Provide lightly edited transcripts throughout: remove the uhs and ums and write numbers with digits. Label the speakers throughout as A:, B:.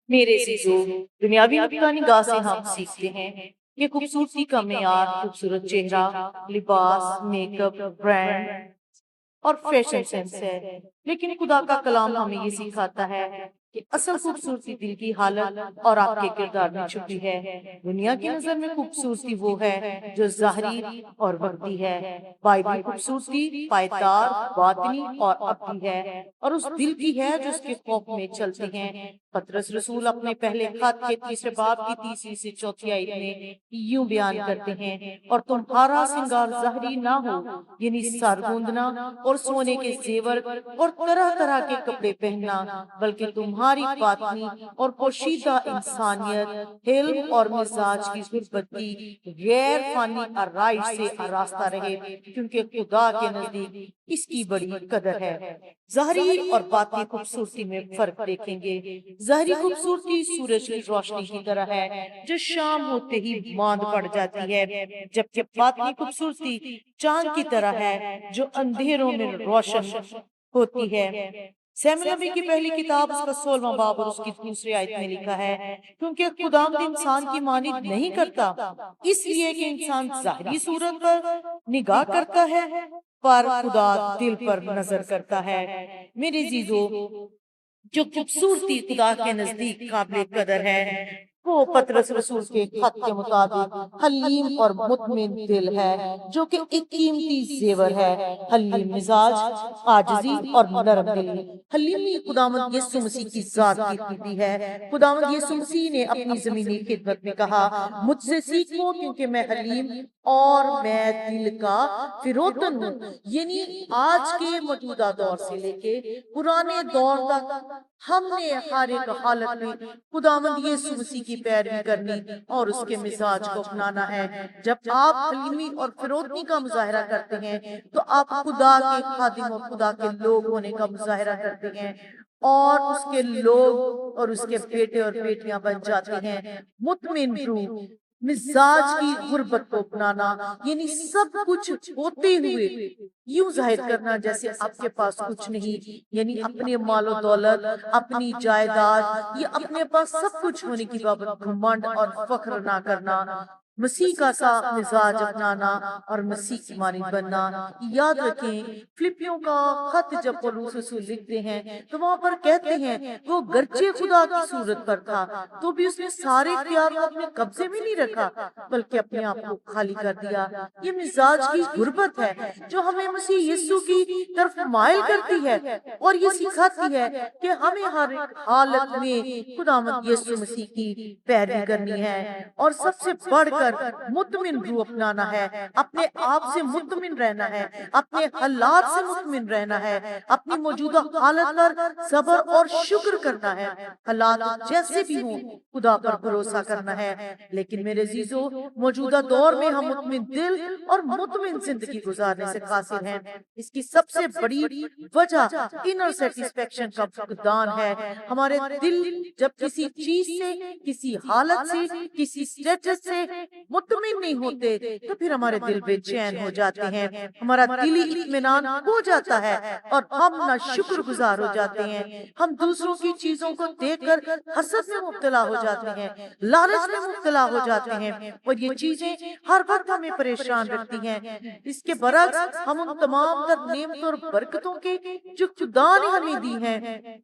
A: میرے عزیزو، دنیاوی نقطہ نگاہ سے ہم سیکھتے ہیں کہ خوبصورتی کا معیار خوبصورت چہرہ، لباس، میک اپ، برانڈ اور فیشن سینس ہے۔ لیکن خدا کا کلام ہمیں یہ سکھاتا ہے کہ اصل خوبصورتی دل کی حالت اور آپ کے کردار میں چھپی ہے۔ دنیا کی نظر میں خوبصورتی وہ ہے جو ظاہری اور وقتی ہے۔ بائبلی خوبصورتی پائیدار، باطنی اور ابدی ہے، اور اس دل کی ہے جو اس کے خوف میں چلتے ہیں۔ پطرس رسول اپنے پہلے خط کے تیسرے باب کی تیسری سے چوتھی آیت میں یوں بیان کرتے ہیں، اور تمہارا سنگار ظاہری نہ ہو، یعنی سر گوندنا اور سونے کے زیور اور طرح طرح کے کپڑے پہننا، بلکہ تمہاری باطنی اور پوشیدہ انسانیت علم اور مزاج کی غربت کی غیر فانی آرائش سے آراستہ رہے، کیونکہ خدا کے نزدیک اس کی بڑی قدر ہے۔ ظاہری اور باطنی خوبصورتی میں فرق دیکھیں گے۔ ظاہری خوبصورتی سورج کی روشنی کی طرح ہے جو شام ہوتے ہی ماند پڑ جاتی ہے، جبکہ باطنی خوبصورتی چاند کی طرح ہے جو اندھیروں میں روشن ہوتی ہے۔ سیموئیل نبی کی پہلی کتاب اس کا 16واں باب اور اس کی دوسری آیت میں لکھا ہے، کیونکہ خداوند انسان کی مانند نہیں کرتا، اس لیے کہ انسان ظاہری صورت پر نگاہ کرتا ہے، پر خدا دل پر نظر کرتا ہے۔ میرے عزیزو، جو خوبصورتی خدا کے نزدیک قابل قدر ہے وہ پطرس رسول کے خط کے مطابق حلیم اور مطمئن دل ہے، جو کہ ایک قیمتی زیور ہے۔ حلیم مزاج، عاجزی اور نرم دلی۔ حلیمی خداوند یسوع مسیح کی ذات کی خوبی ہے۔ خداوند یسوع مسیح نے اپنی زمینی خدمت میں کہا، مجھ سے سیکھو کیونکہ میں حلیم اور میں دل کا فروتن ہوں۔ یعنی آج کے موجودہ دور سے لے کے پرانے دور تک ہم نے ہر ایک حالت میں خداوند یسوع مسیح کی پیروی کرنی اور اس کے مزاج کو اپنانا ہے۔ جب آپ حلیمی اور فروتنی کا مظاہرہ کرتے ہیں تو آپ خدا کے خادم اور خدا کے لوگ ہونے کا مظاہرہ کرتے ہیں، اور اس کے لوگ اور اس کے بیٹے اور بیٹیاں بن جاتے ہیں۔ مطمئن روح، مزاج کی غربت کو اپنانا، یعنی سب کچھ ہوتے ہوئے یوں ظاہر کرنا جیسے آپ کے پاس کچھ نہیں، یعنی اپنے مال و دولت، اپنی جائیداد یا اپنے پاس سب کچھ ہونے کی بابت گھمنڈ اور فخر نہ کرنا۔ مسیح کا سا مزاج اپنانا اور مسیح کی مانند بننا۔ یاد رکھیں، فلپیوں کا خط جب پولس رسول لکھتے ہیں تو وہاں پر کہتے ہیں وہ گرچہ خدا کی صورت پر تھا تو بھی اس نے سارے اختیار کو اپنے قبضے میں نہیں رکھا، بلکہ اپنے آپ کو خالی کر دیا۔ یہ مزاج کی غربت ہے جو ہمیں مسیح یسوع کی طرف مائل کرتی ہے، اور یہ سکھاتی ہے کہ ہمیں ہر حالت میں خداوند یسوع مسیح کی پیروی کرنی ہے، اور سب سے بڑھ کر مطمئن روح اپنانا ہے۔ اپنے آپ سے مطمئن رہنا ہے، اپنے حالات سے مطمئن رہنا ہے، اپنی موجودہ حالت پر صبر اور شکر کرنا ہے۔ حالات جیسے بھی ہوں خدا پر بھروسہ کرنا ہے۔ لیکن میرے عزیزو، موجودہ دور میں ہم مطمئن دل اور مطمئن زندگی گزارنے سے قاصر ہیں۔ اس کی سب سے بڑی وجہ انر سیٹسفیکشن کا فقدان ہے۔ ہمارے دل جب کسی چیز سے، کسی حالت سے، کسی سٹیٹس سے مطمئن نہیں ہوتے تو پھر ہمارے دل بے چین ہو جاتے ہیں، ہمارا دلی اطمینان ہو جاتا ہے اور ہم نہ شکر گزار ہو جاتے ہیں۔ ہم دوسروں کی چیزوں کو دیکھ کر حسد میں مبتلا ہو جاتے ہیں، لالچ میں مبتلا ہو جاتے ہیں، اور یہ چیزیں ہر وقت ہمیں پریشان رکھتی ہیں۔ اس کے برعکس ہم ان تمام تر نعمتوں اور برکتوں کے جو خدا نے ہمیں دی ہیں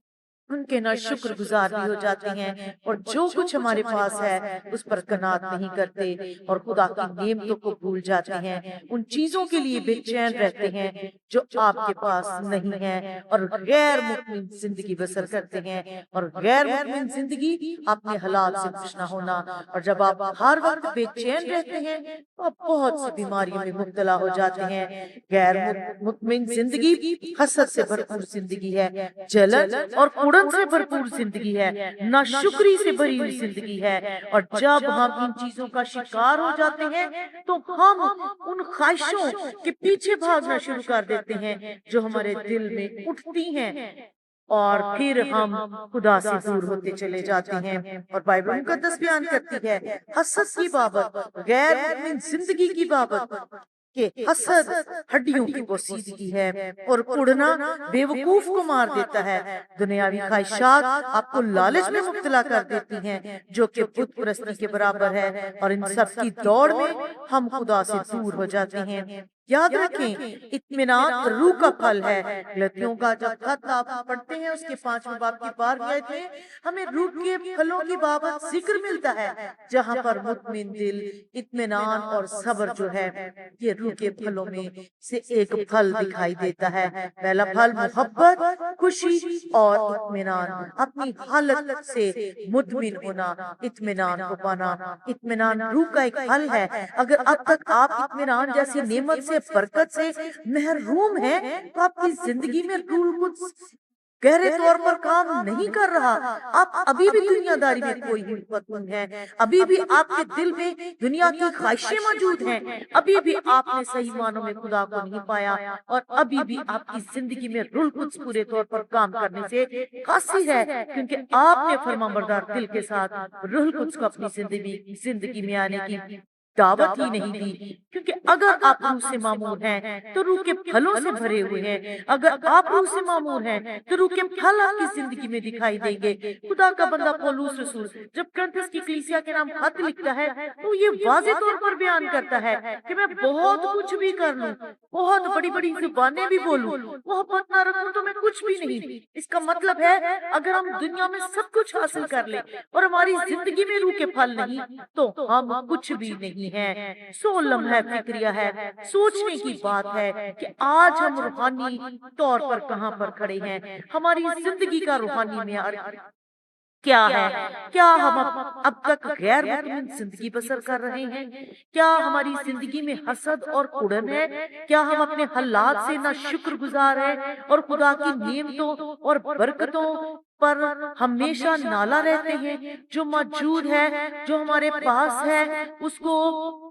A: ان کے نہ شکر گزار بھی ہو جاتے ہیں، اور جو کچھ ہمارے پاس ہے اس پر قناعت نہیں کرتے اور خدا کی نعمتوں کو بھول جاتے ہیں، ان چیزوں کے لیے بے چین رہتے ہیں جو آپ کے پاس نہیں ہے، اور غیر مطمئن زندگی بسر کرتے ہیں۔ اور غیر مطمئن زندگی اپنے حالات سے خوش نہ ہونا، اور جب آپ ہر وقت بے چین رہتے ہیں تو آپ بہت سی بیماریوں میں مبتلا ہو جاتے ہیں۔ غیر مطمئن زندگی حسد سے بھرپور زندگی ہے، جلن اور اڑن سے بھرپور زندگی ہے، ناشکری سے بھری ہوئی زندگی ہے، اور جب ہم ان چیزوں کا شکار ہو جاتے ہیں تو ہم ان خواہشوں کے پیچھے بھاگنا شروع کر دیتے ہیں جو ہمارے دل میں اٹھتی ہیں، اور پھر ہم خدا سے دور ہوتے چلے جاتے ہیں۔ اور بائبل مقدس بیان کرتی ہے حسد کی بابت، غیر مطمئن زندگی کی بابت، کہ حسد ہڈیوں کی پوسیدگی ہے اور اڑنا بیوقوف کو مار دیتا ہے۔ دنیاوی خواہشات آپ کو لالچ میں مبتلا کر دیتی ہیں جو کہ بت پرستی کے برابر ہے، اور ان سب کی دوڑ میں ہم خدا سے دور ہو جاتے ہیں۔ یاد رکھیں اطمینان روح کا پھل ہے۔ غلطیوں کا جب خط آپ پڑھتے ہیں اس کے 5ویں باب کی 12ویں آیت میں ہمیں روح کے پھلوں کی بابت ذکر ملتا ہے، جہاں پر مطمئن دل، اطمینان اور صبر جو ہے یہ روح کے پھلوں میں سے ایک پھل دکھائی دیتا ہے۔ پہلا پھل محبت، خوشی اور اطمینان، اپنی حالت سے مطمئن ہونا، اطمینان کو پانا۔ اطمینان روح کا ایک پھل ہے۔ اگر اب تک آپ اطمینان جیسی نعمت سے، برکت سے محروم ہیں تو آپ کی زندگی میں روح القدس گہرے طور پر کام نہیں کر رہا۔ آپ ابھی بھی دنیا داری میں کوئی مطمئن ہے، ابھی بھی آپ کے دل میں دنیا کی خواہشیں موجود ہیں، ابھی بھی آپ نے صحیح معنوں میں خدا کو نہیں پایا، اور ابھی بھی آپ کی زندگی میں روح القدس پورے طور پر کام کرنے سے قاصر ہے، کیونکہ آپ نے فرمانبردار دل کے ساتھ روح القدس کو اپنی زندگی میں آنے کی دعوت ہی نہیں دی۔ کیونکہ اگر آپ روح سے معمور ہیں تو روح کے پھلوں سے بھرے ہوئے ہیں۔ اگر آپ روح سے معمور ہیں تو روح کے پھل آپ کی زندگی میں دکھائی دیں گے۔ خدا کا بندہ پولس رسول جب کرنتھس کی کلیسیا کے نام خط لکھتا ہے تو یہ واضح طور پر بیان کرتا ہے کہ میں بہت کچھ بھی کر لوں، بہت بڑی بڑی زبانیں بھی بولوں، محبت نہ رکھوں تو میں کچھ بھی نہیں۔ اس کا مطلب ہے اگر ہم دنیا میں سب کچھ حاصل کر لیں اور ہماری زندگی میں روح کے پھل نہیں تو ہم کچھ بھی نہیں ہیں۔ سو لمحہ فکریہ ہے، سوچنے کی بات ہے کہ آج ہم روحانی طور پر کہاں پر کھڑے ہیں، ہماری زندگی کا روحانی معیار کیا ہے؟ کیا ہم اب تک غیر مطمئن زندگی بسر کر رہے ہیں؟ کیا ہماری زندگی میں حسد اور اڑن ہے؟ کیا ہم اپنے حالات سے نہ شکر گزار ہیں اور خدا کی نعمتوں اور برکتوں پر ہمیشہ نالا رہتے ہیں؟ جو موجود ہے، جو ہمارے پاس ہے، اس کو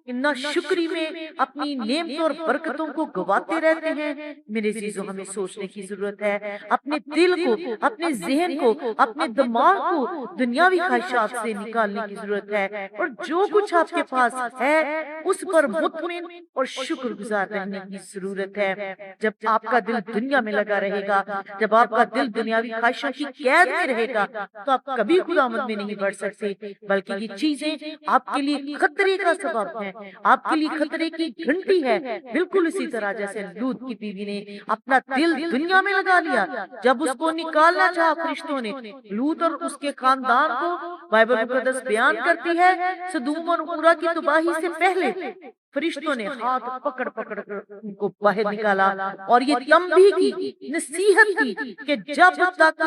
A: نہ شکری میں اپنی نعمتوں اور برکتوں کو گواتے رہتے ہیں۔ میرے عزیزو، ہمیں سوچنے کی ضرورت ہے، اپنے دل کو، اپنے ذہن کو، اپنے دماغ کو دنیاوی خواہشات سے نکالنے کی ضرورت ہے، اور جو کچھ آپ کے پاس ہے اس پر مطمئن اور شکر گزار رہنے کی ضرورت ہے۔ جب آپ کا دل دنیا میں لگا رہے گا، جب آپ کا دل دنیاوی خواہشوں کی قید میں رہے گا تو آپ کبھی خداوند میں نہیں بڑھ سکتے، بلکہ یہ چیزیں آپ کے لیے خطرے کا سبب ہیں، آپ کے لیے خطرے کی گھنٹی ہے۔ بالکل اسی طرح جیسے لوط کی بیوی نے اپنا دل دنیا میں لگا لیا، جب اس کو نکالنا چاہا فرشتوں نے، لوط اور اس کے خاندان کو بائبل مقدس بیان کرتی ہے سدوم اور عمورہ کی تباہی سے پہلے فرشتوں نے ہاتھ پکڑ پکڑ کر ان کو باہر نکالا اور یہ تنبیہ کی، نصیحت کی کہ جب تک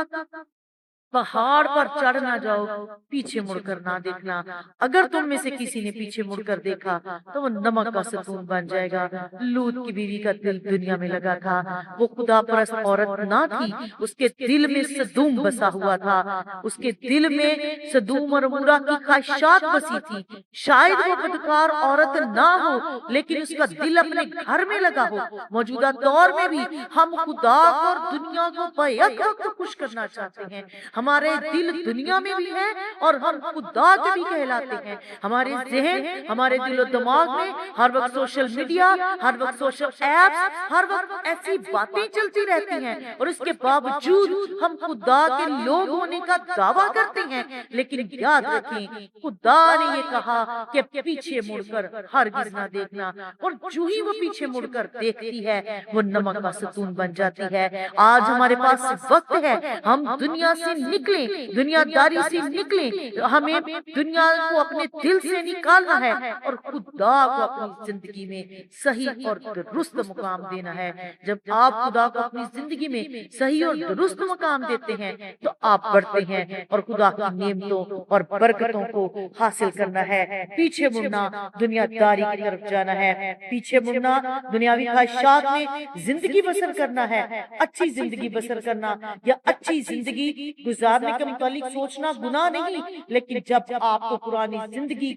A: پہاڑ پر چڑھ نہ جاؤ پیچھے مڑ کر نہ دیکھنا۔ اگر تم میں سے کسی نے پیچھے مڑ کر دیکھا تو وہ نمک کا ستون بن جائے گا۔ لوط کی بیوی کا دل دنیا میں لگا تھا، وہ خدا پرست عورت نہ تھی، اس کے دل میں سدوم بسا ہوا تھا، اس کے دل میں سدوم اور عمورہ کی خواہشات بسی تھی۔ شاید وہ بدکار عورت نہ ہو لیکن اس کا دل اپنے گھر میں لگا ہو۔ موجودہ دور میں بھی ہم خدا اور دنیا کو بیک وقت خوش کرنا چاہتے ہیں۔ ہمارے دل دنیا میں بھی ہیں اور ہم خدا کے بھی کہلاتے ہیں۔ ہمارے ذہن، ہمارے دل و دماغ میں ہر وقت سوشل میڈیا، ہر وقت سوشل ایپس، ہر وقت ایسی باتیں چلتی رہتی ہیں، اور اس کے باوجود ہم خدا کے لوگ ہونے کا دعویٰ کرتے ہیں۔ لیکن یاد رکھیں خدا نے یہ کہا کہ پیچھے مڑ کر ہرگز نہ دیکھنا، اور جو ہی وہ پیچھے مڑ کر دیکھتی ہے وہ نمک کا ستون بن جاتی ہے۔ آج ہمارے پاس وقت ہے، ہم دنیا سے نکلیں، دنیا داری سے نکلیں، ہمیں دنیا کو اپنے دل سے نکالنا ہے اور خدا کو اپنی زندگی میں صحیح اور درست مقام دینا ہے۔ جب آپ خدا کو اپنی زندگی میں صحیح اور درست مقام دیتے ہیں تو آپ بڑھتے ہیں اور خدا کی نعمتوں اور برکتوں کو حاصل کرنا ہے۔ پیچھے مڑنا دنیا داری کی طرف جانا ہے، پیچھے مڑنا دنیاوی خواہشات میں زندگی بسر کرنا ہے۔ اچھی زندگی بسر کرنا یا اچھی زندگی گزارنے کے متعلق سوچنا گناہ نہیں، لیکن جب آپ کو پرانی زندگی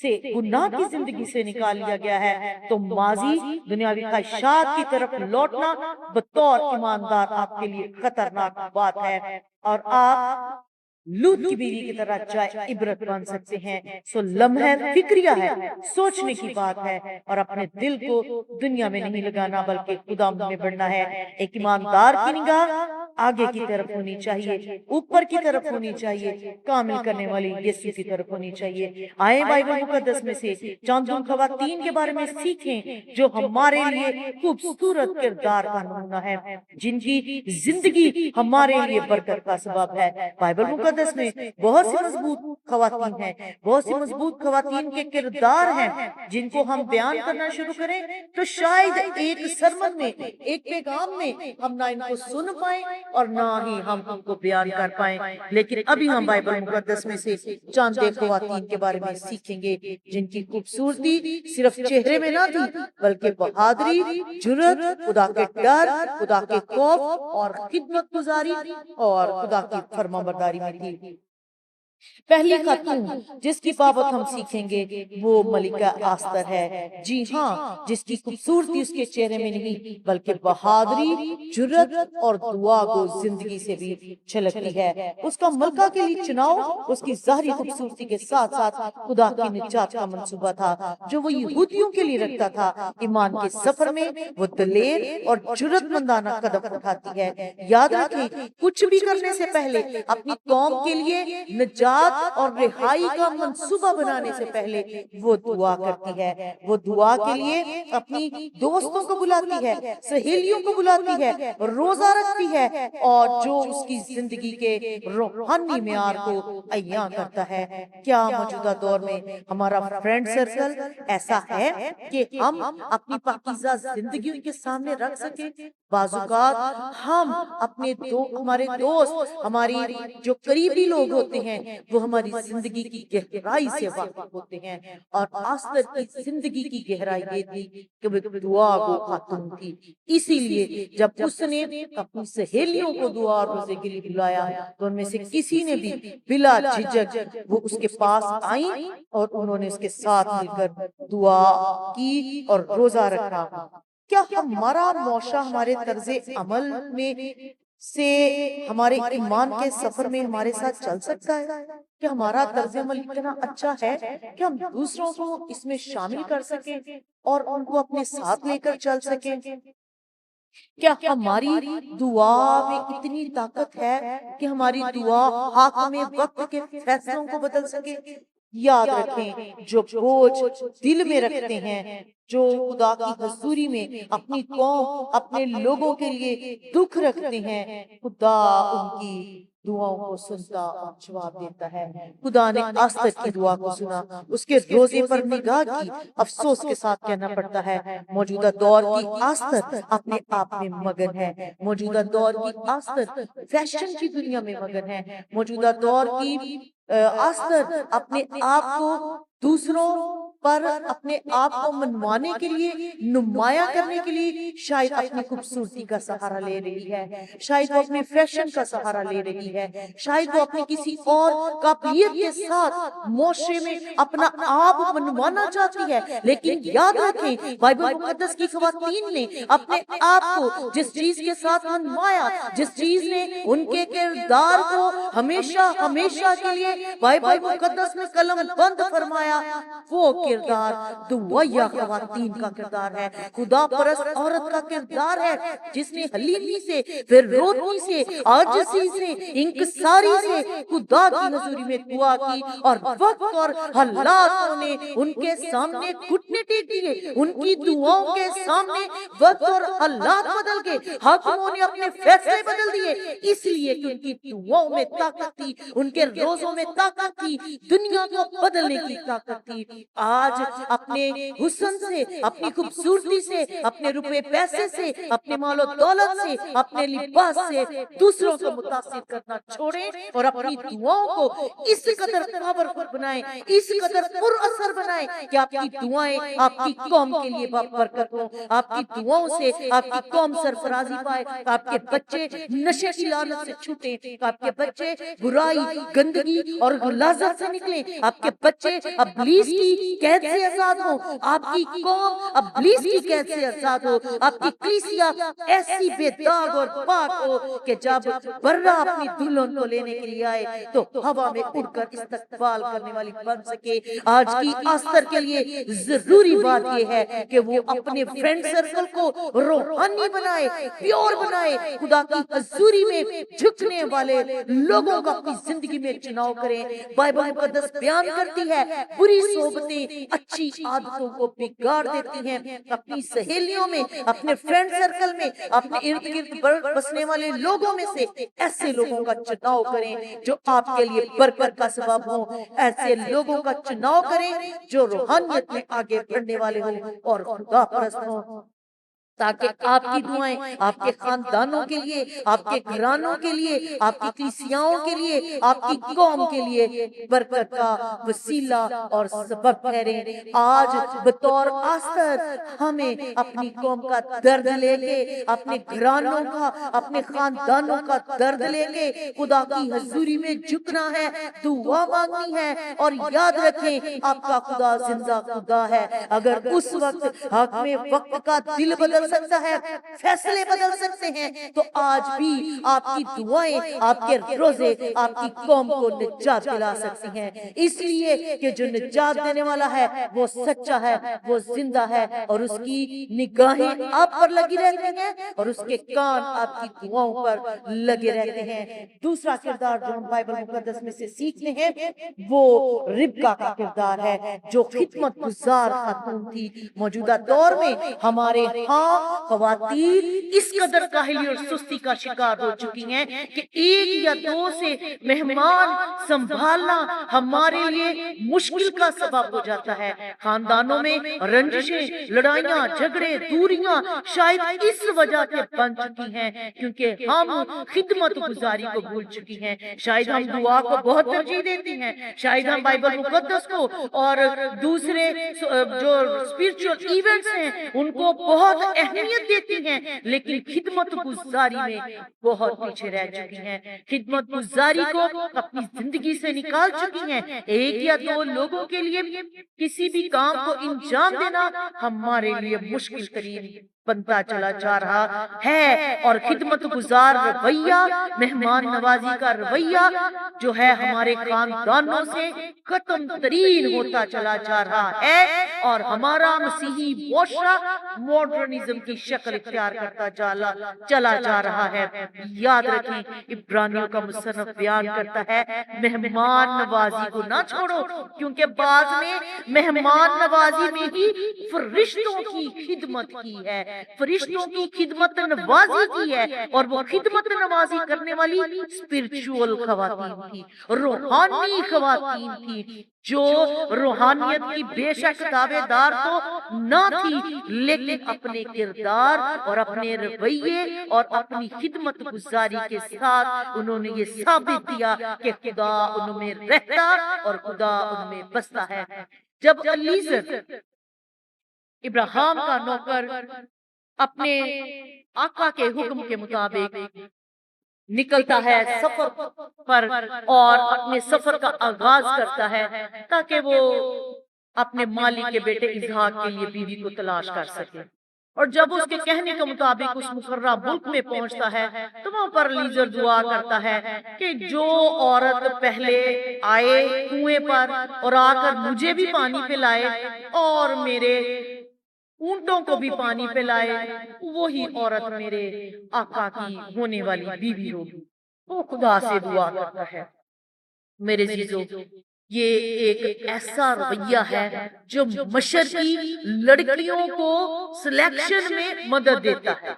A: سے گناہ کی زندگی سے نکال لیا گیا ہے تو ماضی دنیاوی خواہشات کی طرف لوٹنا بطور ایماندار آپ کے لیے خطرناک بات ہے، اور آپ لوط کی بیوی کی طرح جائے عبرت بن سکتے ہیں۔ سو لمحہ فکریہ ہے، سوچنے کی بات ہے، اور اپنے دل کو دنیا میں نہیں لگانا بلکہ خدا میں بڑھنا ہے۔ ایک ایماندار کی نگاہ آگے کی طرف ہونی چاہیے، اوپر کی طرف ہونی چاہیے، کامل کرنے والی یسوع کی طرف ہونی چاہیے۔ آئیں بائبل مقدس میں سے چند ان خواتین کے بارے میں سیکھیں جو ہمارے لیے خوبصورت کردار کا نمونہ ہے، جن کی زندگی ہمارے لیے برکت کا سبب ہے۔ بائبل مقدس میں بہت سی مضبوط خواتین ہیں، بہت سی مضبوط خواتین کے کردار ہیں جن کو ہم بیان کرنا شروع کریں تو شاید ایک سرمن میں، ایک پیغام میں ہم نہ ان کو سن پائیں اور نہ ہی ہم ان کو بیان کر پائیں، لیکن ابھی ہم بائبل مقدس میں سے چند خواتین کے بارے میں سیکھیں گے جن کی خوبصورتی صرف چہرے میں نہ تھی بلکہ بہادری، جرأت، خدا کے ڈر، خدا کے خوف اور خدمت گزاری اور خدا کی فرمانبرداری میں تھی۔ پہلی خاتون جس کی بابت ہم سیکھیں گے وہ ملکہ آستر ہے۔ جی ہاں، جس کی خوبصورتی اس کے چہرے میں نہیں بلکہ بہادری، جرأت اور دعا کو زندگی سے بھی چھلکتی ہے۔ اس کا ملکہ کے لیے چناؤ اس کی ظاہری خوبصورتی کے ساتھ ساتھ خدا کی نجات کا منصوبہ تھا جو وہ یہودیوں کے لیے رکھتا تھا۔ ایمان کے سفر میں وہ دلیر اور جرأت مندانہ قدم اٹھاتی ہے۔ یاد رکھیں، کچھ بھی کرنے سے پہلے اپنی قوم کے لیے نجات اور رہائی کا منصوبہ بنانے سے پہلے وہ دعا کرتی ہے۔ وہ دعا کے لیے اپنی دوستوں کو بلاتی ہے، سہیلیوں کو بلاتی ہے، روزہ رکھتی ہے اور جو اس کی زندگی کے روحانی معیار کو عیاں کرتا ہے۔ کیا موجودہ دور میں ہمارا فرینڈ سرکل ایسا ہے کہ ہم اپنی پاکیزہ زندگی ان کے سامنے رکھ سکیں؟ بعض اوقات ہم ہمارے دوست، ہماری جو قریبی لوگ ہوتے ہیں وہ ہماری زندگی کی گہرائی سے واقف ہوتے ہیں، اور آستر کی زندگی کی گہرائی یہ تھی کہ وہ دعا گو خاتون تھی۔ اسی لیے جب اس نے اپنی سہیلیوں کو دعا اور روزے کے لیے بلایا تو ان میں سے کسی نے بھی بلا جھجک وہ اس کے پاس آئیں اور انہوں نے اس کے ساتھ مل کر دعا کی اور روزہ رکھا۔ کیا ہمارا معاشرہ ہمارے طرز عمل میں سے ہمارے ایمان کے سفر میں ہمارے ساتھ چل سکتا ہے؟ کہ ہمارا طرز عمل اتنا اچھا ہے کہ ہم دوسروں کو اس میں شامل کر سکیں اور ان کو اپنے ساتھ لے کر چل سکیں؟ کیا ہماری دعا میں اتنی طاقت ہے کہ ہماری دعا حاکم وقت کے فیصلوں کو بدل سکے؟ یاد رکھیں، جو بوجھ دل میں رکھتے ہیں، جو خدا کی حضوری میں اپنی قوم، اپنے لوگوں کے لیے دکھ رکھتے ہیں، خدا ان کی دعاؤں کو سنتا اور جواب دیتا ہے۔ خدا نے آستر کی دعا کو سنا، اس کے روزے پر نگاہ کی۔ افسوس کے ساتھ کہنا پڑتا ہے موجودہ دور کی آستر اپنے آپ میں مگن ہے، موجودہ دور کی آستر فیشن کی دنیا میں مگن ہے، موجودہ دور کی آستر اپنے آپ کو دوسروں پر اپنے آپ کو منوانے کے لیے، نمایاں کرنے کے لیے شاید اپنی خوبصورتی کا سہارا لے رہی ہے، شاید وہ اپنے فیشن کا سہارا لے رہی ہے، شاید وہ اپنے کسی اور قابلیت کے ساتھ معاشرے میں اپنا آپ منوانا چاہتی ہے۔ لیکن یاد رکھیں، بائبل مقدس کی خواتین نے اپنے آپ کو جس چیز کے ساتھ منوایا، جس چیز نے ان کے کردار کو ہمیشہ ہمیشہ کے لیے بائبل مقدس میں قلم بند فرمایا، وہ کردار دعائیہ خواتین کا کردار ہے، خدا پرست عورت کا کردار ہے، جس نے حلیمی سے، پھر روتنی سے، عاجزی سے، انکساری سے خدا کی حضوری میں دعا کی، اور وقت اور حالات نے ان کے سامنے گھٹنے ٹیک دیے، ان کی دعاؤں کے سامنے وقت اور حالات بدل گئے، حاکموں نے اپنے فیصلے بدل دیے، اس لیے کہ ان کی دعاؤں میں طاقت تھی، ان کے روزوں میں طاقت تھی، دنیا کو بدلنے کی طاقت تھی۔ آج اپنے حسن سے، اپنی خوبصورتی سے، اپنے روپے پیسے سے، اپنے مال و دولت سے، اپنے لباس سے دوسروں کو متاثر کرنا چھوڑیں اور اپنی دعاؤں کو اس قدر پاورفل بنائیں، اس قدر پر اثر بنائیں کہ آپ کی دعائیں آپ کی قوم کے لیے برکت ہوں، آپ کی دعاؤں سے آپ کی قوم سرفرازی پائے، آپ کے بچے نشے کی لعنت سے چھوٹیں، آپ کے بچے برائی، گندگی اور غلاظت سے نکلیں، آپ کے بچے ابلیس کی قید سے آزاد ہو، آپ کی قوم ابلیس کی قید سے آزاد ہو، آپ کی کلیسیا ایسی بے داغ اور پاک ہو کہ جب برہ اپنی دلہن کو لینے کے لیے آئے تو ہوا میں اڑ کر استقبال کرنے والی بن سکے۔ آج کی آستر کے لیے ضروری بات یہ ہے کہ وہ اپنے فرینڈ سرکل کو روحانی بنائے، پیور بنائے، خدا کی حضوری میں جھکنے والے لوگوں کا اپنی زندگی میں چناؤ کریں۔ بائبل مقدس بیان کرتی ہے بری صحبتیں اچھی عادتوں کو بگاڑ دیتی ہیں۔ اپنی سہیلیوں میں، اپنے فرینڈ سرکل میں، اپنے ارد گرد بسنے والے لوگوں میں سے ایسے لوگوں کا چناؤ کریں جو آپ کے لیے برکت کا سبب ہوں۔ ایسے لوگوں کا چناؤ کریں جو روحانیت میں آگے بڑھنے والے ہوں اور خدا پرست ہوں، تاکہ آپ کی دعائیں آپ کے خاندانوں کے لیے، آپ کے گھرانوں کے لیے، آپ کی کلیسیاؤں کے لیے، آپ کی قوم کے لیے برکت کا وسیلہ اور سبب ٹھہریں۔ آج بطور آستر ہمیں اپنی قوم کا درد لے کے، اپنے گھرانوں کا، اپنے خاندانوں کا درد لے کے خدا کی حضوری میں جھکنا ہے، دعا مانگنی ہے، اور یاد رکھیں آپ کا خدا زندہ خدا ہے۔ اگر اس وقت حاکم وقت کا دل بدل سکتا ہے، فیصلے بدل سکتے ہیں، تو آج بھی آپ کی دعائیں، آپ کے روزے آپ کی قوم کو نجات دلا سکتی ہیں، اس لیے کہ جو نجات دینے والا ہے وہ سچا ہے، وہ زندہ ہے، اور اس کی نگاہیں آپ پر لگی رہتی ہیں اور اس کے کان آپ کی دعاؤں پر لگے رہتے ہیں۔ دوسرا کردار جو ہم بائبل مقدس میں سے سیکھتے ہیں وہ ربکا کا کردار ہے، جو خدمت گزار خاتون تھی۔ موجودہ دور میں ہمارے خواتین اس قدر کاہلی اور سستی کا شکار ہو چکی ہیں کہ ایک یا دو سے مہمان سنبھالنا ہمارے لیے مشکل کا سبب ہو جاتا ہے۔ خاندانوں میں رنجشیں، لڑائیاں، جھگڑے، دوریاں شاید اس وجہ سے بن چکی ہیں کیونکہ ہم خدمت گزاری کو بھول چکی ہیں۔ شاید ہم دعا کو بہت ترجیح دیتی ہیں، شاید ہم بائبل مقدس کو اور دوسرے جو اسپرچول ایونٹس ہیں ان کو بہت اہمیت دیتی ہیں، لیکن خدمت گزاری میں بہت پیچھے رہ چکی ہیں، خدمت گزاری کو اپنی زندگی سے نکال چکی ہیں۔ ایک یا دو لوگوں کے لیے کسی بھی کام کو انجام دینا ہمارے لیے مشکل ترین بنتا چلا جا رہا ہے، اور خدمت گزار رویہ، مہمان نوازی کا رویہ جو ہے ہمارے خاندانوں سے ختم ترین ہوتا چلا جا رہا ہے، اور ہمارا مسیحی معاشرہ ماڈرنزم کی شکل اختیار کرتا چلا جا رہا ہے۔ یاد رکھیں عبرانیوں کا مصنف بیان کرتا ہے مہمان نوازی کو نہ چھوڑو، کیونکہ بعض نے مہمان نوازی میں ہی فرشتوں کی خدمت کی ہے، فرشتوں کی خدمت نوازی کی ہے، اور وہ خدمت نوازی کرنے والی اسپرچول خواتین تھی، روحانی خواتین تھی، جو روحانیت کی بے شک دعوے دار تو نہ تھی، لیکن اپنے کردار اور اپنے رویے اور اپنی خدمت گزاری کے ساتھ انہوں نے یہ ثابت کیا کہ خدا ان میں رہتا اور خدا ان میں بستا ہے۔ جب الیزر ابراہیم کا نوکر اپنے آقا کے حکم کے مطابق نکلتا ہے سفر پر اور اپنے سفر کا آغاز کرتا ہے تاکہ وہ اپنے مالک کے بیٹے اسحاق کے لیے بیوی کو تلاش کر سکے، اور جب اس کے کہنے کے مطابق اس مقررہ ملک میں پہنچتا ہے تو وہاں پر لیزر دعا کرتا ہے کہ جو عورت پہلے آئے کنویں پر اور آ کر مجھے بھی پانی پلائے اور میرے اونٹوں کو بھی پانی پلائے، وہی عورت میرے آقا کی ہونے والی بیوی ہوگی۔ وہ خدا سے دعا کرتا ہے۔ میرے عزیزو، یہ ایک ایسا رویہ ہے جو مشرقی لڑکیوں کو سلیکشن میں مدد دیتا ہے۔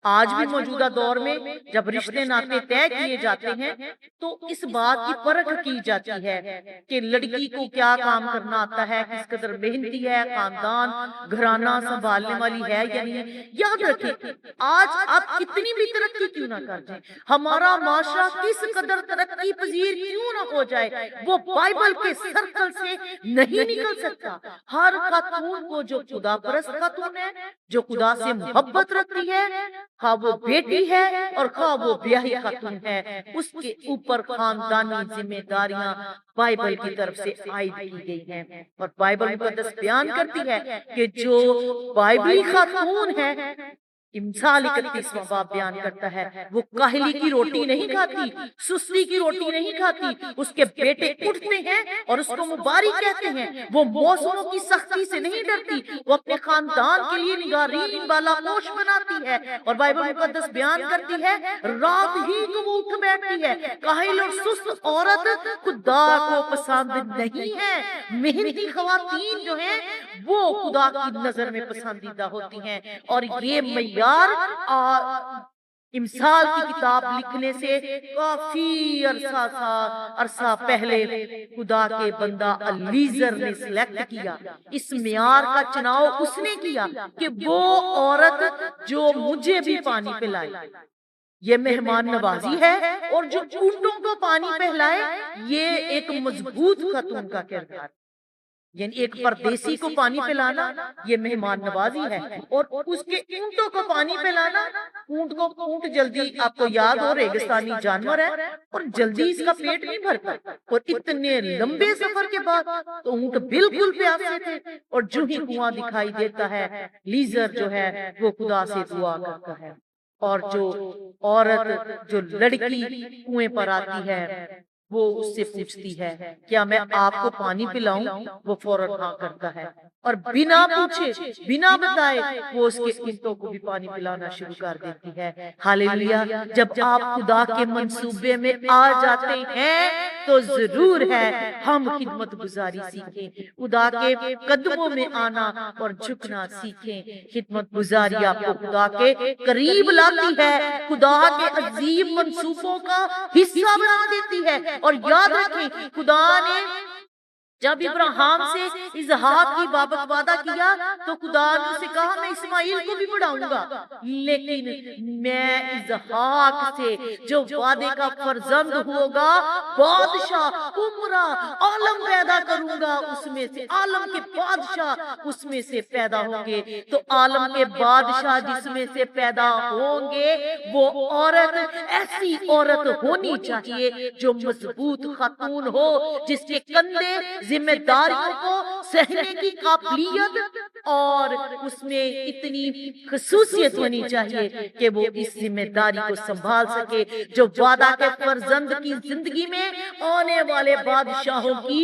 A: آج بھی موجودہ دور میں جب رشتے ناطے طے کیے جاتے ہیں تو اس بات کی پرکھ کی جاتی ہے کہ لڑکی کو کیا کام کرنا آتا ہے، کس قدر محنتی ہے، خاندان گھرانہ سنبھالنے والی ہے یا نہیں۔ یاد رکھیں آج آپ کتنی بھی ترقی کیوں نہ کر جائیں، ہمارا معاشرہ کس قدر ترقی پذیر کیوں نہ ہو جائے، وہ بائبل کے سرکل سے نہیں نکل سکتا۔ ہر خاتون کو جو خدا پرست خاتون ہے، جو خدا سے محبت رکھتی ہے، خواہ وہ بیٹی ہے اور خواہ وہ بیاہی خاتون ہے، اس کے اوپر خاندانی ذمہ داریاں بائبل کی طرف سے عائد کی گئی ہیں۔ اور بائبل مقدس بیان کرتی ہے کہ جو بائبلی خاتون ہے، امثال 31واں باب بیان کرتا ہے، وہ کاہلی کی روٹی نہیں کھاتی، سستی کی روٹی نہیں کھاتی، اس کے بیٹے اٹھتے ہیں اور اس کو مبارک کہتے ہیں، وہ موسموں کی سختی سے نہیں ڈرتی، وہ اپنے خاندان کے لیے نگارین بالا پوش بناتی ہے۔ اور بائبل مقدس بیان کرتی ہے، رات ہی کو وہ اٹھ بیٹھتی ہے۔ کاہل اور سست عورت خدا کو پسند نہیں ہے۔ محنتی خواتین جو ہیں وہ خدا کی نظر میں پسندیدہ ہوتی ہیں۔ اور یہ معیار امثال کی کتاب لکھنے سے کافی عرصہ پہلے خدا کے بندہ الیزر نے سلیکٹ کیا۔ اس معیار کا چناؤ اس نے کیا کہ وہ عورت جو مجھے بھی پانی پلائے، یہ مہمان نوازی ہے، اور جو اونٹوں کو پانی پہلائے یہ ایک مضبوط خاتون کا کردار، یعنی ایک پردیسی کو پانی پلانا یہ مہمان نوازی ہے، اور اس کے اونٹوں کو پانی پلانا، اونٹ جلدی، آپ کو یاد ہو ریگستانی جانور ہے اور جلدی اس کا پیٹ نہیں بھرتا، اور اتنے لمبے سفر کے بعد تو اونٹ بالکل پیاسے تھے، اور جو ہی کنواں دکھائی دیتا ہے لیزر جو ہے وہ خدا سے دعا کرتا ہے، اور جو عورت، جو لڑکی کنویں پر آتی ہے وہ اس سے پوچھتی ہے کیا میں آپ کو پانی پلاؤں؟ وہ فوراً ہاں کرتا ہے، اور بنا پوچھے بنا بتائے وہ اس کے اونٹوں کو بھی پانی پلانا شروع کر دیتی ہے۔ ہاللیلویا! جب آپ خدا کے منصوبے میں آ جاتے ہیں تو ضرور ہے ہم خدمت گزاری سیکھیں، خدا کے قدموں میں آنا اور جھکنا سیکھیں۔ خدمت گزاری آپ کو خدا کے قریب لاتی ہے، خدا کے عظیم منصوبوں کا حصہ بنا دیتی ہے۔ اور یاد رکھیں، خدا نے جب ابراہیم سے اسحاق کی بابت وعدہ کیا تو خدا نے اسے کہا میں اسماعیل کو بھی بڑھاؤں گا، لیکن میں اسحاق سے جو وعدے کا فرزند ہوگا، بادشاہ، عمرہ، عالم پیدا کروں گا، اس میں سے عالم کے بادشاہ اس میں سے پیدا ہوں گے۔ تو عالم کے بادشاہ جس میں سے پیدا ہوں گے وہ عورت ایسی عورت ہونی چاہیے جو مضبوط خاتون ہو، جس کے کندھے ذمہ داریوں کو سہنے کی قابلیت اور اس میں اتنی خصوصیت ہونی چاہیے کہ وہ اس ذمہ داری کو سنبھال سکے، جو وعدہ کے فرزند کی زندگی میں آنے والے بادشاہوں کی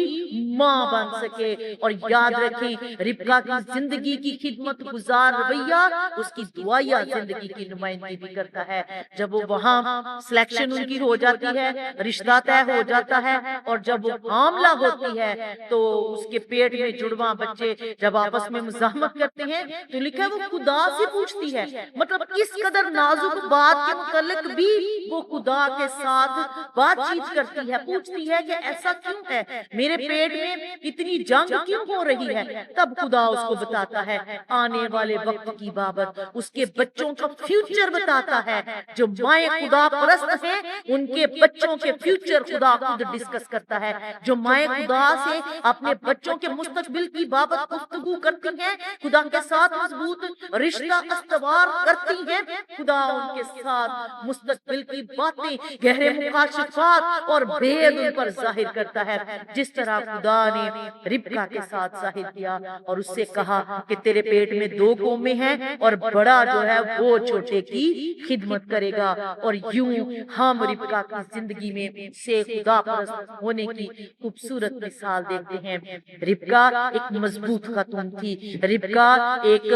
A: ماں بن سکے۔ اور یاد رکھیں، ربکا کی زندگی کی خدمت گزار رویہ اس کی دعائیہ زندگی کی نمائندگی بھی کرتا ہے۔ جب وہ وہاں سلیکشن ان کی ہو جاتی ہے، رشتہ طے ہو جاتا ہے، اور جب وہ حاملہ ہوتی ہے تو اس کے پیٹ میں جڑواں بچے جب آپس میں مزاحمت کرتے ہیں تو لکھا ہے وہ خدا سے پوچھتی ہے، مطلب اس قدر نازک بات کے متعلق بھی وہ خدا کے ساتھ بات چیت کرتی ہے، پوچھتی ہے کہ ایسا کیوں ہے، میرے پیٹ میں اتنی جنگ کیوں ہو رہی ہے؟ تب خدا اس کو بتاتا ہے آنے والے وقت کی بابت، اس کے بچوں کا فیوچر بتاتا ہے۔ جو مائیں خدا پرست ہیں ان کے بچوں کے فیوچر خدا خود ڈسکس کرتا ہے۔ جو مائیں خدا سے اپنے بچوں کے مستقبل کی بابت گفتگو کرتی ہیں، خدا کے ساتھ مضبوط رشتہ استوار کرتی ہیں، خدا ان کے ساتھ مستقبل کی باتیں، گہرے مکاشفات اور بھید ان پر ظاہر کرتا ہے، جس طرح خدا نے ربکا کے ساتھ ظاہر کیا اور اس سے کہا کہ تیرے پیٹ میں 2 قومیں ہیں اور بڑا جو ہے وہ چھوٹے کی خدمت کرے گا۔ اور یوں ہم ربکا کی زندگی میں سے خدا پرست ہونے کی خوبصورت مثال دیکھتے ہیں۔ ربکا ایک مضبوط خاتون تھی، ربکا ایک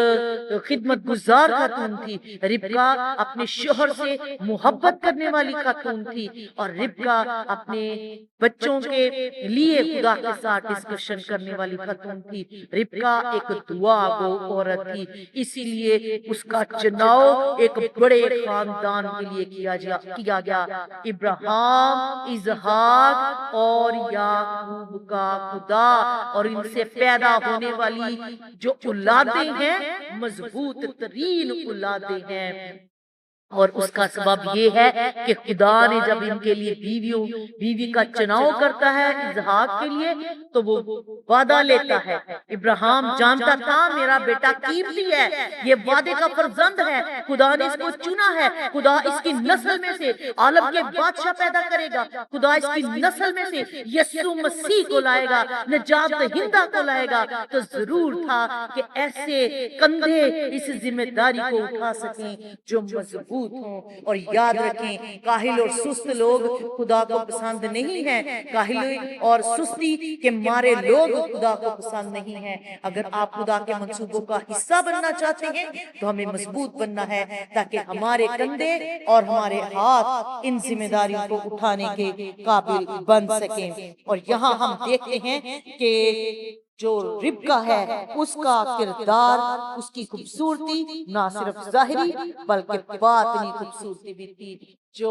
A: خدمت گزار خاتون تھی، ربکا اپنے شوہر سے محبت کرنے والی خاتون تھی، اور ربکا اپنے بچوں کے لیے خدا کے ساتھ ڈسکشن کرنے والی خاتون تھی۔ ربکا ایک دعا گو عورت تھی، اسی لیے اس کا چناؤ ایک بڑے خاندان کے لیے کیا گیا، ابراہیم، اسحاق اور یعقوب کا خدا، اور ان سے پیدا ہونے والی جو اولادیں ہیں مضبوط ترین اولادیں ہیں۔
B: اور اس کا سبب یہ ہے کہ خدا نے جب ان کے لیے بیوی کا چناؤ کرتا ہے اسحاق کے لیے تو وہ وعدہ لیتا ہے۔ ابراہیم جانتا تھا میرا بیٹا قیمتی ہے، یہ وعدے کا فرزند ہے، خدا نے اس کو چنا ہے، خدا اس کی نسل میں سے عالم کے بادشاہ پیدا کرے گا، خدا اس کی نسل میں سے یسوع مسیح کو لائے گا، نجات دہندہ کو لائے گا۔ تو ضرور تھا کہ ایسے کندھے اس ذمہ داری کو اٹھا سکیں جو مضبوط ہوں۔ اور یاد رکھیں کاہل اور سست لوگ خدا کو پسند نہیں ہیں، کاہل اور سستی کے مارے لوگ خدا کو پسند نہیں ہیں۔ اگر آپ خدا کے منصوبوں کا حصہ بننا چاہتے ہیں تو ہمیں مضبوط بننا ہے تاکہ ہمارے کندھے اور ہمارے ہاتھ ان ذمہ داریوں کو اٹھانے کے قابل بن سکیں۔ اور یہاں ہم دیکھتے ہیں کہ جو ربکا ہے اس کا کردار، اس کی خوبصورتی نہ صرف ظاہری بلکہ باطنی خوبصورتی بھی تھی جو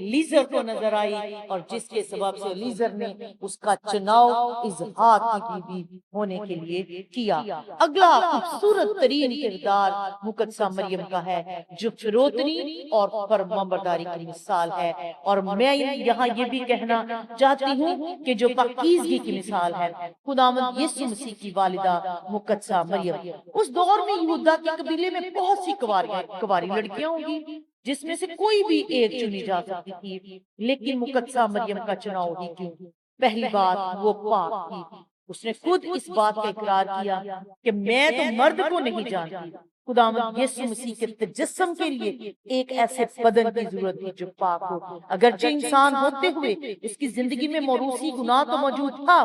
B: لیزر کو نظر آئی، اور جس کے سبب سے لیزر نے اس کا چناؤ اسحاق کی بیوی ہونے کے لیے کیا۔ اگلا خوبصورت ترین کردار مقدسہ مریم کا ہے جو فروتنی اور فرمانبرداری کی مثال ہے۔ اور میں یہاں یہ بھی کہنا چاہتی ہوں کہ جو پاکیزگی کی مثال ہے، خداوند یسوع مسیح کی والدہ مقدسہ مریم۔ اس دور میں یہودا کے قبیلے میں بہت سی کواری لڑکیاں ہوں گی جس میں سے کوئی بھی ایک چنی جا سکتی تھی، لیکن مقدسہ مریم کا چناؤ ہی کیوں؟ پہلی بات وہ پاک تھی۔ اس نے خود اس بات کا اقرار کیا کہ میں تو مرد کو نہیں جانتی۔ خداوند یسوع مسیح کے تجسم کے لیے ایک ایسے بدن کی ضرورت تھی جو پاک ہو۔ اگرچہ انسان ہوتے ہوئے اس کی زندگی میں موروثی گناہ تو موجود تھا،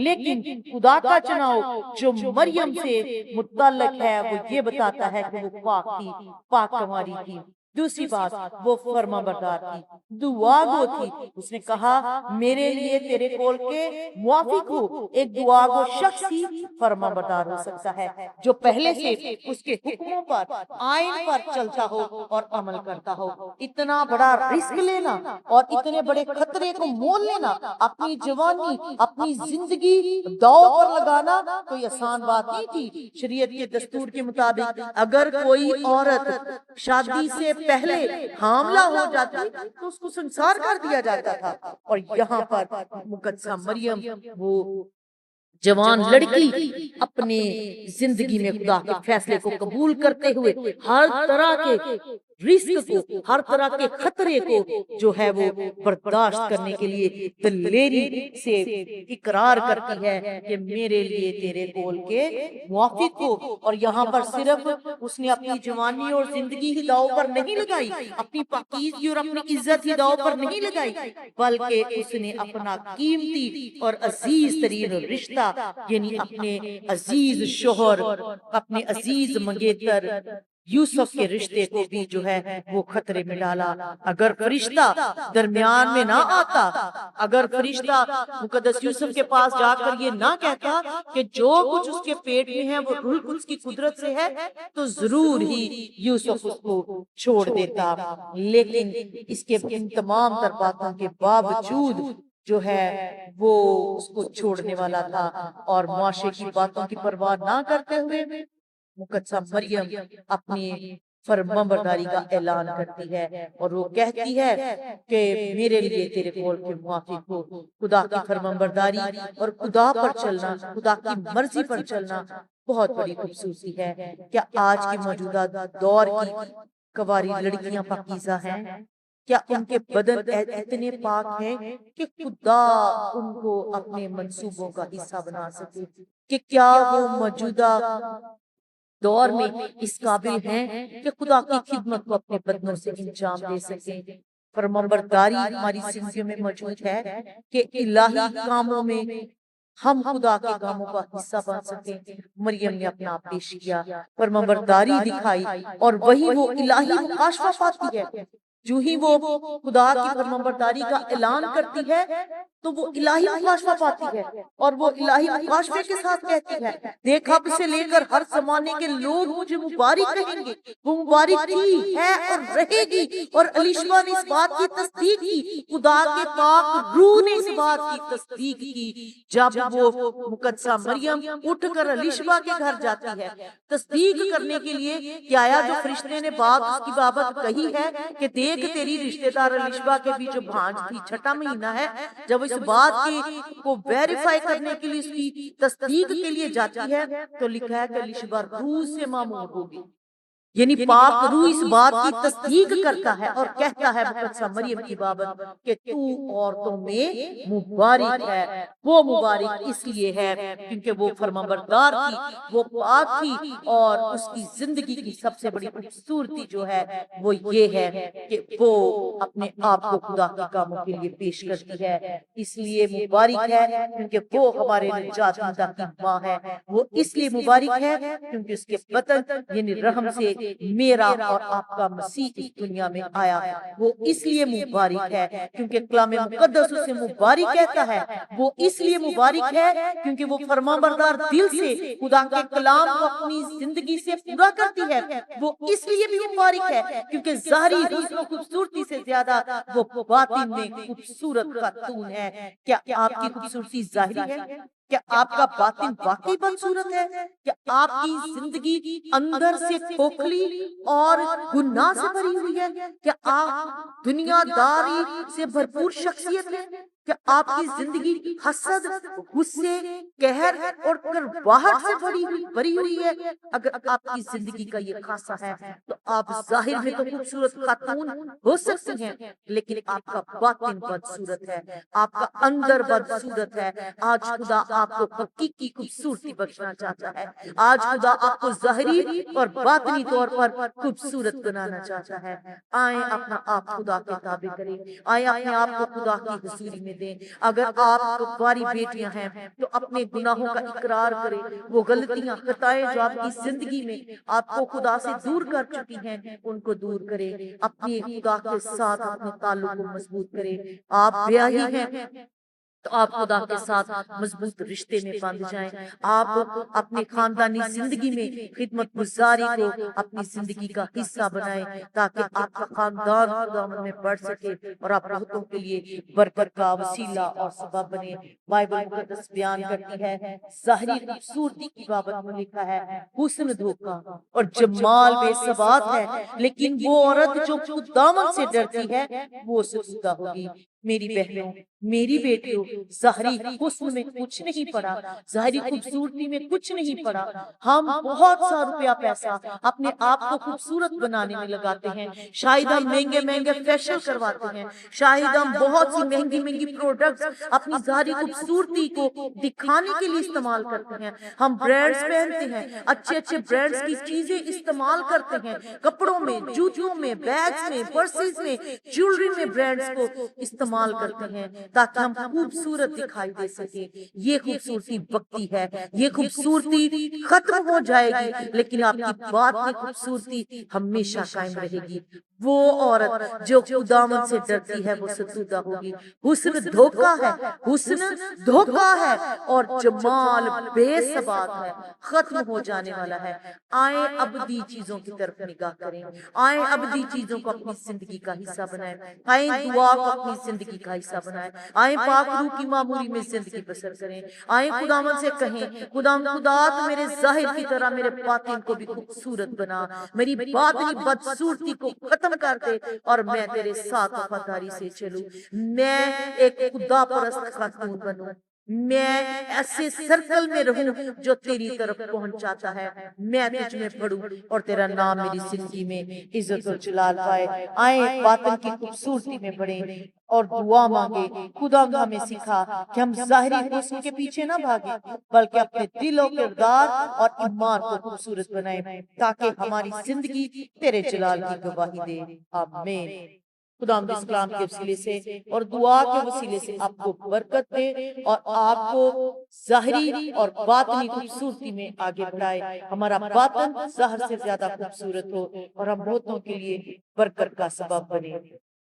B: لیکن خدا کا چناؤ جو مریم سے متعلق ہے وہ یہ بتاتا ہے کہ وہ پاک تھی، پاک کماری تھی۔ دوسری بات وہ فرما بردار تھی، دعا گو تھی۔ اس نے کہا میرے لیے تیرے قول کے موافق ہو۔ ایک دعا گو شخص ہی فرما بردار ہو سکتا ہے جو پہلے سے اس کے حکموں پر، آئین پر چلتا ہو اور عمل کرتا ہو۔ اتنا بڑا رسک لینا اور اتنے بڑے خطرے کو مول لینا، اپنی جوانی، اپنی زندگی داؤ پر لگانا کوئی آسان بات نہیں تھی۔ شریعت کے دستور کے مطابق اگر کوئی عورت شادی سے پہلے حاملہ ہو جاتی تو اس کو سنسار کر دیا جاتا تھا۔ اور یہاں پر مقدسہ مریم وہ جوان لڑکی اپنے زندگی میں خدا کے فیصلے کو قبول کرتے ہوئے ہر طرح کے رسک کو، ہر طرح کے خطرے کو جو ہے وہ برداشت کرنے کے لیے دلیری سے اقرار کرتی ہے کہ میرے لیے تیرے قول کے موافق ہو۔ اور یہاں پر صرف اس نے اپنی جوانی اور زندگی ہی داؤ پر نہیں لگائی، اپنی پاکیزگی اور اپنی عزت ہی داؤ پر نہیں لگائی، بلکہ اس نے اپنا قیمتی اور عزیز ترین رشتہ یعنی اپنے عزیز شوہر، اپنے عزیز منگیتر یوسف کے رشتے کو بھی جو ہے وہ خطرے میں ڈالا۔ اگر فرشتہ درمیان میں نہ آتا، اگر فرشتہ مقدس یوسف کے پاس جا کر یہ نہ کہتا کہ جو کچھ اس کے پیٹ میں ہے وہ روح القدس کی قدرت سے ہے، تو ضرور ہی یوسف اس کو چھوڑ دیتا۔ لیکن اس کے ان تمام تر باتوں کے باوجود جو ہے وہ اس کو چھوڑنے والا تھا، اور معاشرے کی باتوں کی پرواہ نہ کرتے ہوئے مقدسہ مریم اپنی فرمانبرداری کا اعلان کرتی ہے، اور وہ کہتی ہے کہ میرے لیے تیرے قول کے موافق ہو۔ خدا کی فرمانبرداری اور خدا پر چلنا، خدا کی مرضی پر چلنا بہت بڑی خوبصورتی ہے۔ کیا آج کی موجودہ دور کی کواری لڑکیاں پاکیزہ ہیں؟ کیا ان کے بدن اتنے پاک ہیں کہ خدا ان کو اپنے منصوبوں کا حصہ بنا سکے؟ کہ کیا وہ موجودہ دور میں اس قابل ہیں کہ خدا کی خدمت کو اپنے بدنوں سے انجام دے سکیں؟ فرمانبرداری ہماری زندگیوں میں موجود ہے کہ الہی کاموں میں ہم خدا کے کاموں کا حصہ بن سکیں۔ مریم نے اپنا آپ پیش کیا، فرمانبرداری دکھائی، اور وہی وہ الہی مکاشفہ پاتی ہے۔ جو ہی وہ خدا کی فرمانبرداری کا اعلان کرتی ہے تو وہ الہی مکاشفہ پاتی ہے اور وہ الہی مکاشفے کے ساتھ کہتی ہے دیکھ اب سے لے کر ہر زمانے کے لوگ مجھے مبارک کہیں گے. وہ مبارک تھی ہے اور رہے گی. اور الیشبا نے اس بات کی تصدیق کی, خدا کے پاک روح نے اس بات کی تصدیق کی جب وہ مقدسہ مریم اٹھ کر الیشبا کے گھر جاتی ہے تصدیق کرنے کے لیے کہ آیا جو فرشتے نے بات اس کی بابت کہی ہے کہ دیکھ تیری رشتہ دار الیشبا کے بھی جو بھانج تھی, 6واں مہینہ ہے, جب اس بات کو ویریفائی کرنے کے لیے اس کی تصدیق کے لیے جاتی ہے تو لکھا ہے کہ الیشبا روح سے معمور ہوگی. یعنی پاک روح اس بات کی تصدیق کرتا ہے اور کہتا ہے مقدسہ مریم کی بابت کہ تو عورتوں میں مبارک ہے. وہ مبارک اس لیے ہے کیونکہ وہ فرمانبردار تھی, وہ پاک تھی, اور اس کی زندگی کی سب سے بڑی خوبصورتی جو ہے وہ یہ ہے کہ وہ اپنے آپ کو خدا کے کاموں کے لیے پیش کرتی ہے. اس لیے مبارک ہے کیونکہ وہ ہمارے نجات دہندہ کی ماں ہے. وہ اس لیے مبارک ہے کیونکہ اس کے بطن یعنی رحم سے میرا اور آپ کا مسیح اس دنیا میں آیا. وہ اس لیے مبارک ہے کیونکہ کلام مقدس اسے مبارک کہتا ہے. وہ اس لیے مبارک ہے کیونکہ وہ فرمانبردار دل سے خدا کے کلام کو اپنی زندگی سے پورا کرتی ہے. وہ اس لیے بھی مبارک ہے کیونکہ ظاہری حسن و خوبصورتی سے زیادہ وہ باطن میں خوبصورت خاتون ہے. کیا آپ کی خوبصورتی ظاہری ہے؟ کیا آپ کا باطن واقعی بدصورت ہے؟ کیا آپ کی زندگی اندر سے کھوکھلی اور گناہ سے بھری ہوئی ہے؟ کیا آپ دنیا داری سے بھرپور شخصیت ہے؟ کیا آپ کی زندگی حسد, غصے, قہر اور کڑواہٹ سے بھری ہوئی ہے؟ اگر آپ کی زندگی کا یہ خاصہ ہے تو آپ ظاہر میں تو خوبصورت خاتون ہو سکتی ہیں لیکن آپ کا باطن بدصورت ہے, آپ کا اندر بدصورت ہے. آج خدا آپ کو حقیقی خوبصورتی بخشنا چاہتا ہے. آج خدا آپ کو ظاہری اور باطنی طور پر خوبصورت بنانا چاہتا ہے. آئیں اپنا آپ خدا کے تابع کریں, آئیں اپنے آپ کو خدا کی حضوری میں دیں. اگر آپ کاری بیٹیاں ہیں تو اپنے گناہوں کا اقرار کریں. وہ غلطیاں خطائیں جو آپ کی زندگی میں آپ کو خدا سے دور کر چکی ہیں ان کو دور کریں. اپنی خدا کے ساتھ اپنے تعلق کو مضبوط کریں. آپ بیاہی ہیں تو آپ خدا کے ساتھ مضبوط رشتے میں بندھ جائیں. آپ اپنے خاندانی زندگی میں خدمت گزاری کو اپنی زندگی کا حصہ بنائیں تاکہ آپ کا خاندان خدا میں بڑھ سکے اور آپ بہتوں کے لیے برکت کا وسیلہ اور سبب بنے. بائبل مقدس بیان کرتی ہے ظاہری خوبصورتی کی بابت میں لکھا ہے حسن دھوکا اور جمال بے ثبات ہے, لیکن وہ عورت جو خداوند سے ڈرتی ہے وہ ستودہ ہوگی. میری بہنوں, میری بیٹیوں, ظاہری حسن میں کچھ نہیں پڑا, ظاہری خوبصورتی میں کچھ نہیں پڑا. ہم بہت سا روپیہ پیسہ اپنے آپ کو خوبصورت بنانے میں لگاتے ہیں. شاید ہم مہنگے مہنگے فیشن کرواتے ہیں, شاید ہم بہت سی مہنگی مہنگی پروڈکٹس اپنی ظاہری خوبصورتی کو دکھانے کے لیے استعمال کرتے ہیں. ہم برانڈز پہنتے ہیں, اچھے اچھے برانڈز کی چیزیں استعمال کرتے ہیں, کپڑوں میں, جوتوں میں, بیگز میں, پرسز میں, جیولری میں برانڈز کو استعمال کرتے ہیں تاکہ ہم خوبصورت دکھائی دے سکیں. یہ خوبصورتی وقتی ہے, یہ خوبصورتی ختم ہو جائے گی, لیکن آپ کی بات کی خوبصورتی ہمیشہ قائم رہے گی. وہ عورت جو خداوند سے ڈرتی ہے وہ ستودہ ہوگی. حسن دھوکا ہے, حسن دھوکا ہے اور جمال بے ثبات ہے, ختم ہو جانے والا ہے. آئیں ابدی چیزوں کی طرف نگاہ کریں, آئیں ابدی چیزوں کو اپنی زندگی کا حصہ بنائیں, آئیں دعا کو اپنی زندگی کا حصہ بنائیں, آئیں پاک روح کی معمولی میں زندگی بسر کریں. آئیں خداوند سے کہیں خدا تو میرے ظاہر کی طرح میرے باطن کو بھی خوبصورت بنا, میری باطنی بدصورتی کو ختم کر دے اور میں تیرے ساتھ وفاداری سے چلوں. میں ایک خدا پرست خاتون بنوں, میں ایسے سرکل میں رہوں جو تیری طرف پہنچاتا ہے. میں تجھ میں پڑھوں اور تیرا نام میری زندگی میں عزت و جلال پائے. آئیں باطن کی خوبصورتی میں بڑھیں اور دعا مانگے. خدا ہمیں سکھا کہ ہم ظاہری حسن کے پیچھے نہ بھاگیں بلکہ اپنے دل و کردار اور ایمان کو خوبصورت بنائیں تاکہ ہماری زندگی تیرے جلال کی گواہی دے. آمین. خدا اس کلام کے وسیلے سے اور دعا کے وسیلے سے آپ کو برکت دے اور آپ کو ظاہری اور باطنی خوبصورتی میں آگے بڑھائے. ہمارا باطن ظاہر سے زیادہ خوبصورت ہو اور ہم بہتوں کے لیے برکت کا سبب بنے.